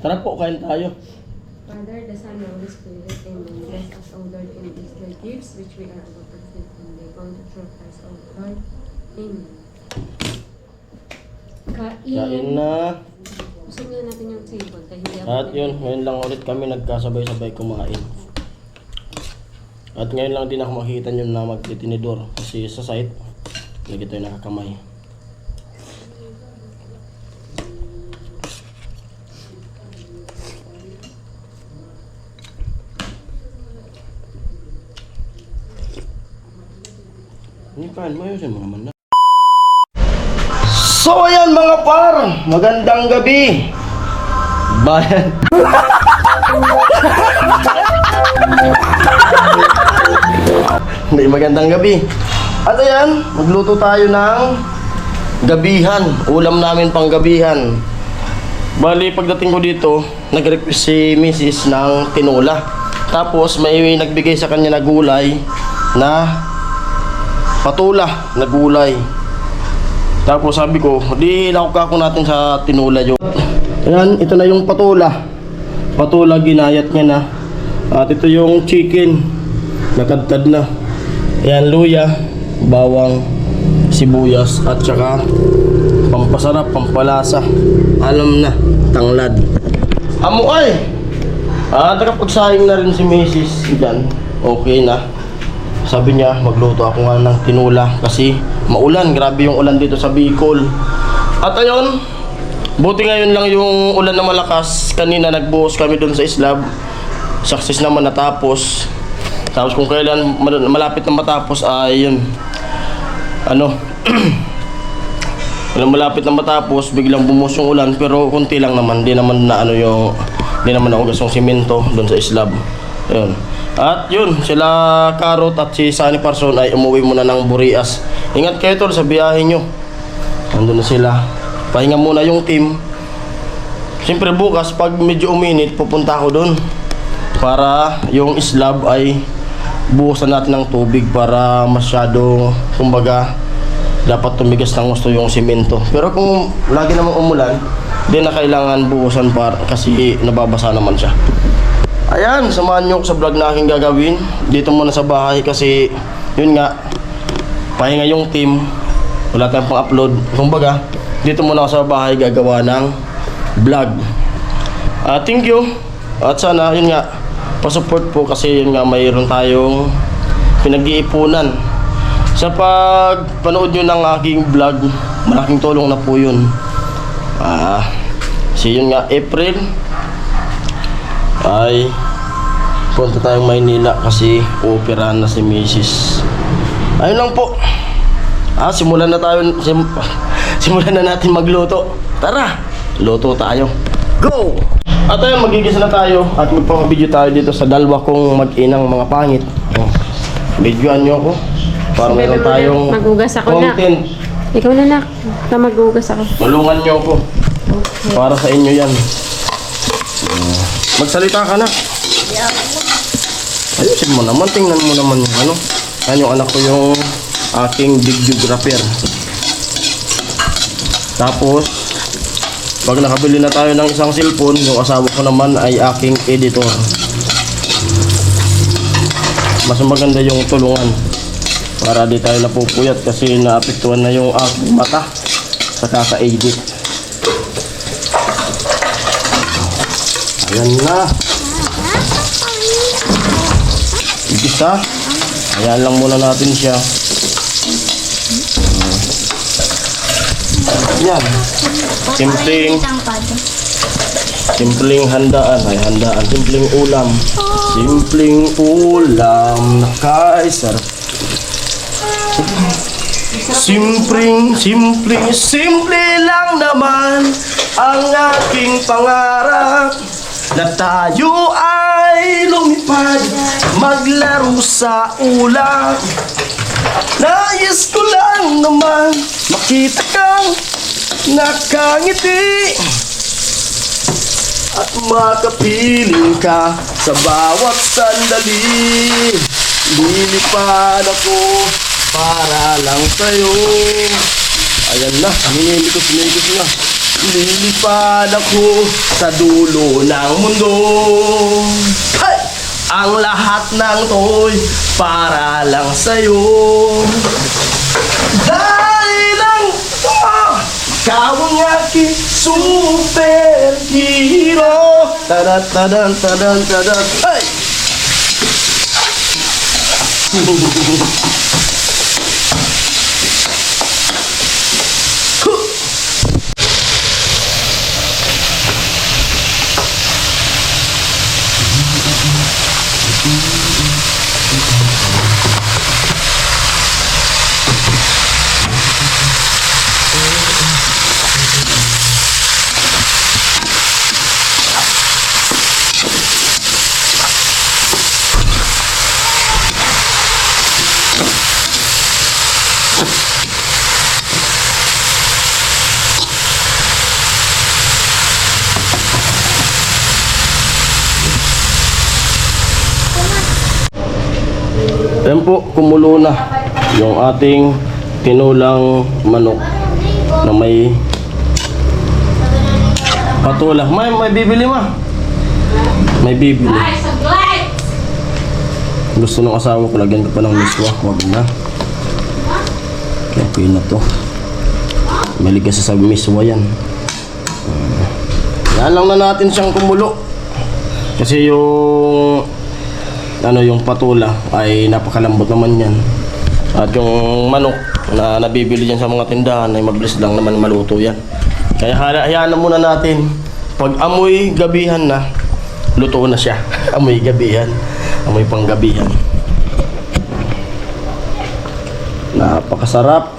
Tara po, kain tayo. Father, the Son, and the Holy Spirit, Amen. Bless us, O Lord, in these thy gifts, which we are about to receive from thee. Come to true Christ, O Lord. Amen. Kain na. Gusto nga natin yung table. Kaya hindi ako At yun, ngayon lang ulit kami nagkasabay-sabay kumain. At ngayon lang din ako makikita nyo na magtitinidor. Kasi sa site, lagi tayo nakakamay. Hindi pa, mayroon mga mana. So ayan mga par, magandang gabi. Bayan. Hindi, magandang gabi. At ayan, magluto tayo ng gabihan. Ulam namin pang gabihan. Bali, pagdating ko dito, nag-request si Mrs. ng tinola. Tapos may nagbigay sa kanya na gulay na patula na gulay. Tapos sabi ko, di ilawak ako natin sa tinola yun. Ayan, ito na yung patula. Patula, ginayat niya na. At ito yung chicken. Nakadkad na. Ayan, luya, bawang, sibuyas, at saka pampasarap, pampalasa. Alam na, tanglad. Amuay! At nakapagsaing na rin si Mrs. dyan. Okay na. Sabi niya, magluto ako nga ng tinula kasi maulan. Grabe yung ulan dito sa Bicol. At ayun, buti ngayon lang yung ulan na malakas. Kanina nagbuhos kami dun sa Islab. Success naman natapos. Tapos kung kailan malapit na matapos ay yun. Kailan malapit na matapos, biglang bumuhos yung ulan. Pero konti lang naman. Di naman na di naman naugas yung simento dun sa Islab. Ayun. At yun, sila Karot at si Sunny Parson ay umuwi muna ng Burias. Ingat kayo tol sa biyahe nyo. Andun na sila. Pahinga muna yung team. Siyempre bukas pag medyo uminit, pupunta ako dun. Para yung slab ay buhusan natin ng tubig para masyado, kumbaga, dapat tumigas ng gusto yung simento. Pero kung lagi namang umulan, di na kailangan buhusan kasi nababasa naman siya. Ayan, samahan nyo sa vlog na aking gagawin. Dito muna sa bahay kasi yun nga, pahinga yung team. Wala tayong pang-upload. Kumbaga, dito muna ako sa bahay gagawa ng vlog. Thank you. At sana, yun nga, pasupport po kasi yun nga, mayroon tayong pinag-iipunan. Sa pagpanood nyo ng aking vlog, malaking tulong na po yun. Kasi yun nga, April ay punta tayong Maynila kasi uoperahan na si Mrs. Ayun lang po. Simulan na tayo. Simulan na natin magluto. Tara, luto tayo. Go! At ayun, magigisa na tayo at magpapabideo tayo dito sa dalawa kong mag-inang mga pangit. Videoan nyo ako para meron tayong magugas ako content. Na. Ikaw na magugas ako. Tulungan nyo ako. Okay. Para sa inyo yan. Magsalita ka na. Ayusin mo naman, tingnan mo naman yung yung anak ko yung aking videographer. Tapos pag nakabili na tayo ng isang cellphone, yung asawa ko naman ay aking editor. Mas maganda yung tulungan para di tayo napupuyat kasi naapektuhan na yung aking mata sa kaka-edit. Ayan na. Igisa. Ayan lang muna natin siya. Ayan. Simpleng handaan. Ay, handaan. Simpleng ulam. Simpleng ulam na kaisar. Simple lang naman ang aking pangarap na tayo ay lumipad, maglaro sa ulap. Nais ko lang naman makita kang nakangiti at makapiling ka sa bawat sandali. Lilipad ako para lang sa'yo. Ayan na, minimikos na. Lilipad ako sa dulo ng mundo. Hey! Ang lahat ng to'y para lang sa'yo. Dahil ang ikaw ang aking superhero. Tadan, tadan, tadan, tadan. Hey! Ayan po, kumulo na yung ating tinulang manok na may patula. May bibili ma. May bibili. Gusto ng asawa ko, lagyan ko pa ng miswa. Huwag na. Okay na to. Malig kasi sa miswa yan. Yan lang na natin siyang kumulo. Kasi yung yung patula ay napakalambot naman yan. At yung manok na nabibili dyan sa mga tindahan ay mabilis lang naman maluto yan. Kaya hayaan na muna natin. Pag amoy gabihan na, luto na siya. Amoy gabihan. Amoy panggabihan. Napakasarap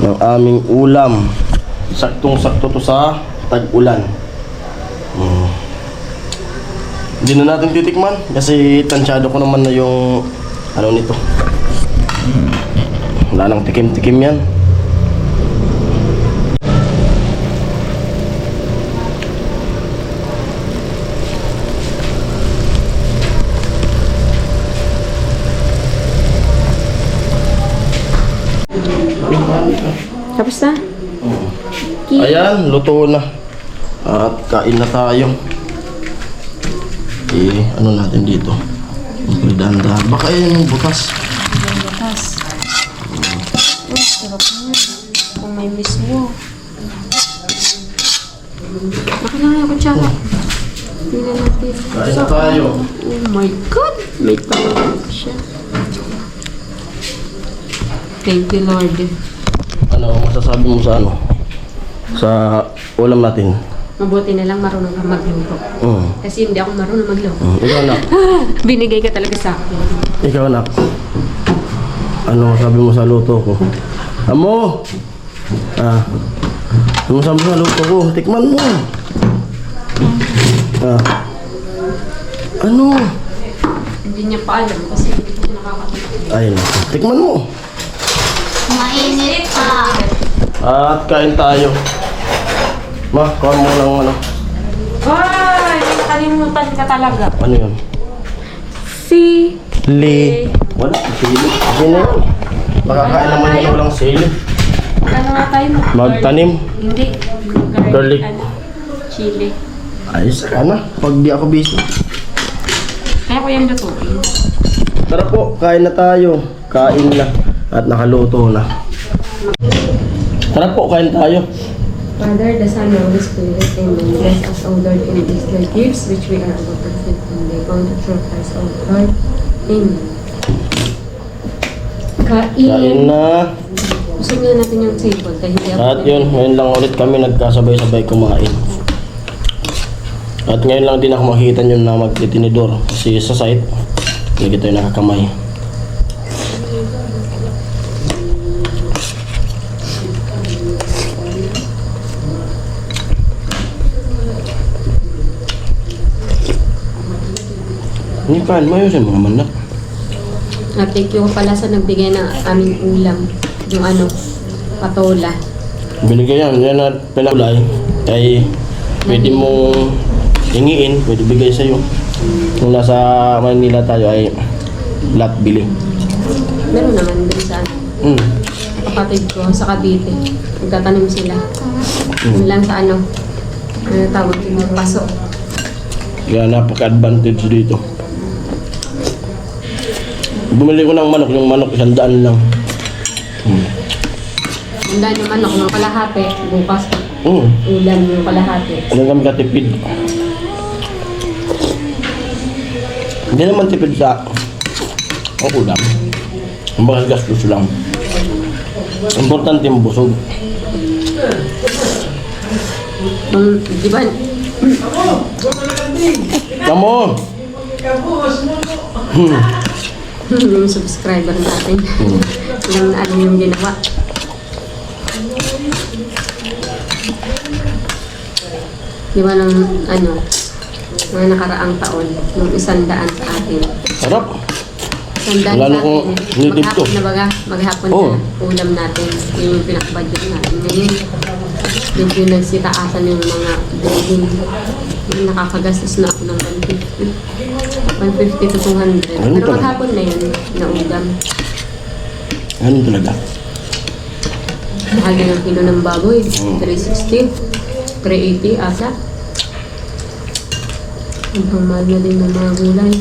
ng aming ulam. Saktong-sakto to sa tag-ulan. Hindi na natin titikman kasi tansyado ko naman na yung nito. Wala nang tikim-tikim yan. Tapos na? Ayan, luto na. At kain na tayo. Ano natin dito? Danda. Baka yan yung butas. Butas. Sarap na. Kung may mismo. Baka na yung kutsara. Tingnan natin. Kain na tayo. Oh my God! May tawag siya. Thank you, Lord. Ano masasabi mo sa sa ulam natin? Mabuti na lang marunong ka magluto. Kasi hindi ako marunong magluto. Ikaw anak. Binigay ka talaga sa akin. Ikaw anak. Ano masabi mo sa luto ko? Amo! Ano masabi mo sa luto ko? Tikman mo! Ano? Hindi niya pa alam kasi hindi ko siya nakakatakot. Ayun. Tikman mo! Mainit pa. At kain tayo. Ma, kuha mo ng Ay! Nakalimutan ka talaga. Ano yun? Sili. Wala, sili. Kasi na yun. Makakain naman yan walang sili. Ano nga tayo? Magtanim. Hindi. Garlic. Chili. Ayos ka na. Pag di ako busy. Kaya ko yung lutuin. Tara po, kain na tayo. Kain na. At nakaluto na. Tara po, kain tayo. Father, the Son, and the Holy Spirit, Amen. Bless us, O Lord, in these thy gifts, which we are about to receive from thee. Come to true Christ, O Lord. Amen. Kain na. Gusto nga natin yung table, kaya hindi ako... At yun, ngayon lang ulit kami nagkasabay-sabay kumain. At ngayon lang din ako makikita nyo na magtitinidor. Kasi sa site, hindi tayo nakakamay. Hindi pa, mayroon mga mandak. Thank you pala sa nagbigay ng aming ulam. Yung patola. Binigay yan na pinulay. Ay pwede mong hingiin, pwede bigay sa'yo. Kung nasa Manila tayo ay lahat bili. Meron naman din sa kapatid ko sa Cavite. Nagtatanim sila. Yun lang sa ano tawag yung paso. Kaya napaka-advantage dito. Bumili ko ng manok, yung manok 100 lang. Handa yung manok ng kalahati. Bukas Mm. ulam yung kalahati. Ano kami katipid? Hindi naman tipid sa ang ulam. Ang bagas gastos lang. Importante yung busog. Di ba? Kamu! Yung subscriber natin. Yung ano yung ginawa. Di ba ng ano, mga nakaraang taon, yung 100 sa atin. Sarap. 100 Lalo sa kung atin. native to. Maghapon Oo. na ulam natin. Yung pinaka-budget natin. Ngayon, medyo nagsitaasan yung mga building. Yung nakakagastos na ako ng 150. 150 to 200. Ano Pero talaga? maghapon na yun, na ulam. Ano talaga? Mahal na ng kilo ng baboy. 360. 380 asa. Ang mahal na din ng mga gulay.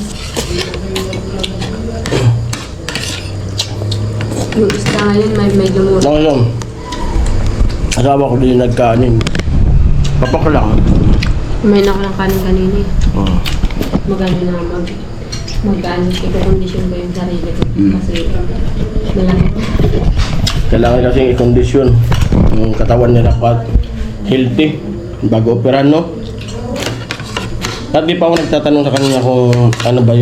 Yung isda ngayon may medyo mura. Ngayon, asawa ko din nagkanin. Papak lang. Kumain ako ng kanin kanina eh. Oh. Magano na mag-ano, iko-condition ko yung sarili ko. Kasi malaki. Kailangan kasing i-condition yung katawan nila dapat healthy bago operahan, no? At di pa ako nagtatanong sa kanya kung ano ba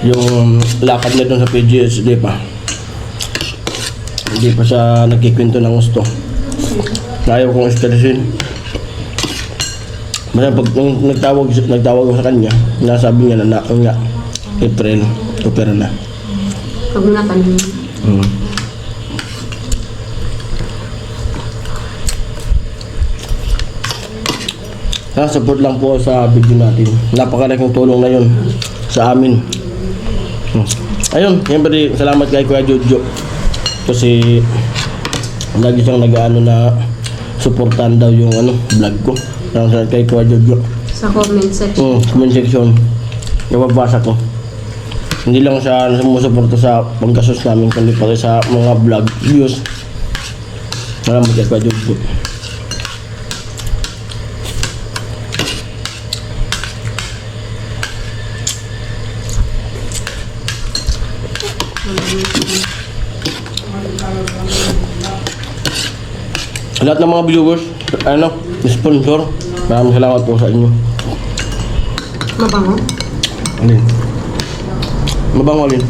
yung lakad niya doon sa PGS, di pa. Hindi pa siya nagkikwento ng gusto. Ayaw kong estresin. Basta pag nagtawag ako sa kanya, nasabi niya na nga, April, opera na. Pag natanong, Support lang po sa video natin. Napakalaking tulong na yun sa amin. Ayun, siyempre salamat kay Kuya Jojo. Kasi lagi siyang nag-ano na supportan daw yung vlog ko. Salamat kay Kuya Jojo. sa comment section. Comment section. Nababasa ko. Hindi lang siya sumusuporta sa panggastos namin, kundi pati sa mga vlog views. Salamat kay Kuya Jojo. Lahat ng mga viewers, sponsor, maraming salamat po sa inyo. Mabango. Alin? Mabango alin?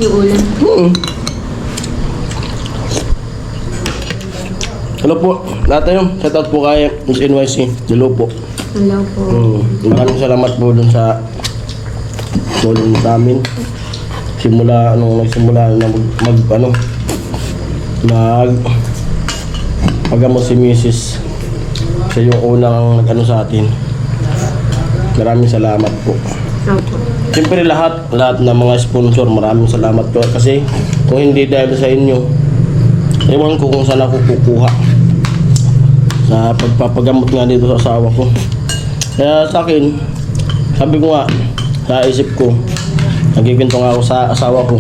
Yung ulam. Hello po, lahat tayo. Shout out po kay Miss NYC. Hello po. Hello po. Maraming salamat po dun sa tulong sa amin. Simula, nagsimula na paggamot si Mrs. Siya yung unang sa atin. Maraming salamat po. Opo. Siyempre lahat ng mga sponsor, maraming salamat po. Kasi kung hindi dahil sa inyo, ewan ko kung saan ako kukuha sa pagpapagamot nga dito sa asawa ko. Kaya sa akin, sabi ko nga, sa isip ko, nagkikwento nga ako sa asawa ko,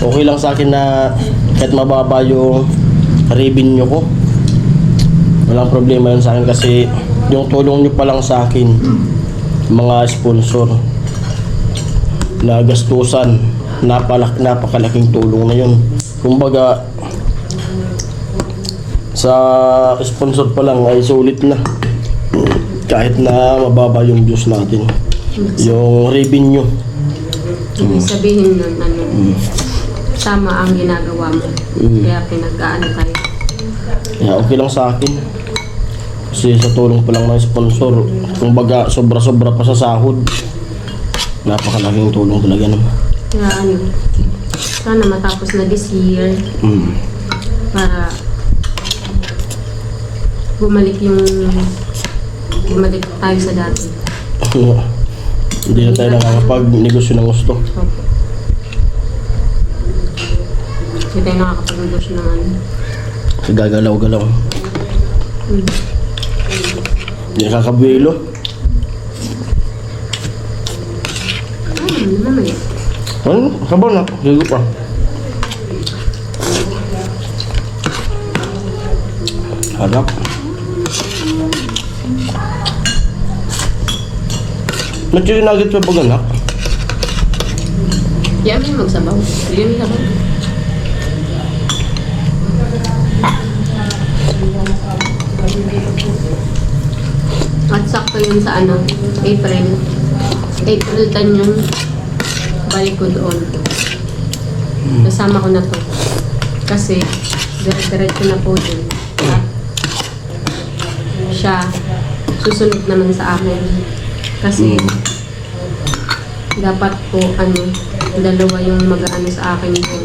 okay lang sa akin na kahit mababa yung revenue ko, walang problema yun sa akin kasi yung tulong nyo pa lang sa akin, mga sponsor na gastusan, napakalaking tulong na yun. Kumbaga sa sponsor pa lang ay sulit na kahit na mababa yung views natin, yung revenue. Ibig sabihin nun, tama ang ginagawa mo. Kaya pinag-aano tayo. Yeah, okay lang sa akin. Kasi sa tulong pa lang ng sponsor, kumbaga sobra-sobra pa sa sahod. Napakalaking tulong talaga naman. Kaya sana matapos na this year para bumalik tayo sa dati. Hindi na tayo nakakapag-negosyo ng gusto. Opo. Hindi tayo nakakapag-udos ng ano. Kasi gagalaw-galaw. Hmm. Hindi kakabuelo. Mamaya. Ano? Sabaw na. Sigo pa. Harap. May chili nuggets pa ba ganak? Kaya may magsabaw. Yun yung sabaw. At sakto yun sa ano, April. April 10 yung balik ko doon. Kasama ko na to. Kasi, dire-diretso na po dun. At siya, susunod naman sa akin. Kasi, dapat po, ano, dalawa yung mag-ano sa akin doon.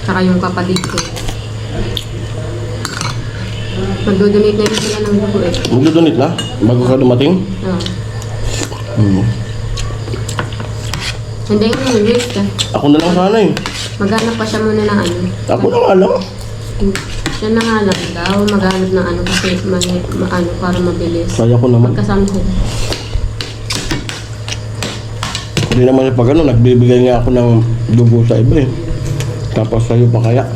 Saka yung kapatid ko. Magdodonate na rin sila ng dugo eh. Magdodonate na? Bago ka dumating? Oo. Hmm. Hindi yung wait ka. Ako na lang sana eh. Maghanap pa siya muna ng ano. Ako na nga lang. Siya na nga lang daw. Maghanap ng ano kasi ano, para mabilis. Kaya ko naman. Magkasama sila. Hindi naman pag ano, nagbibigay nga ako ng dugo sa iba eh. Tapos sa'yo pa kaya.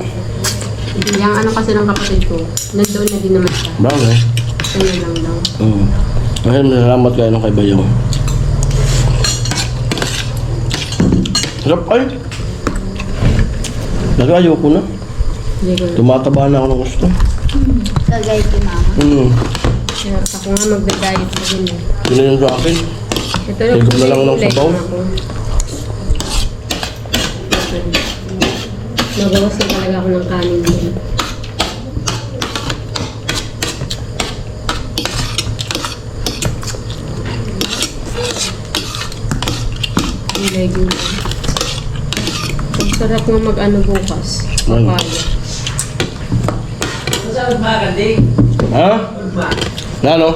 Yung ano kasi ng kapatid ko, nandoon na din naman siya. Bagay. Kanya lang daw. Ayun, salamat kayo ng kay Bayaw. Sarap ay. Nagayo ko na. Hindi ko na. Tumataba na ako ng gusto. Kagay kay mama. Kaya ako nga magda-diet na din eh. Yun na yun sa akin. Ito Tigom na lang ng kulay sabaw. ako. Nagawas na talaga ako ng kanin din. Yung legume. Ang sarap nga mag-ano bukas. Ano? Papaya. Ha? Na ano?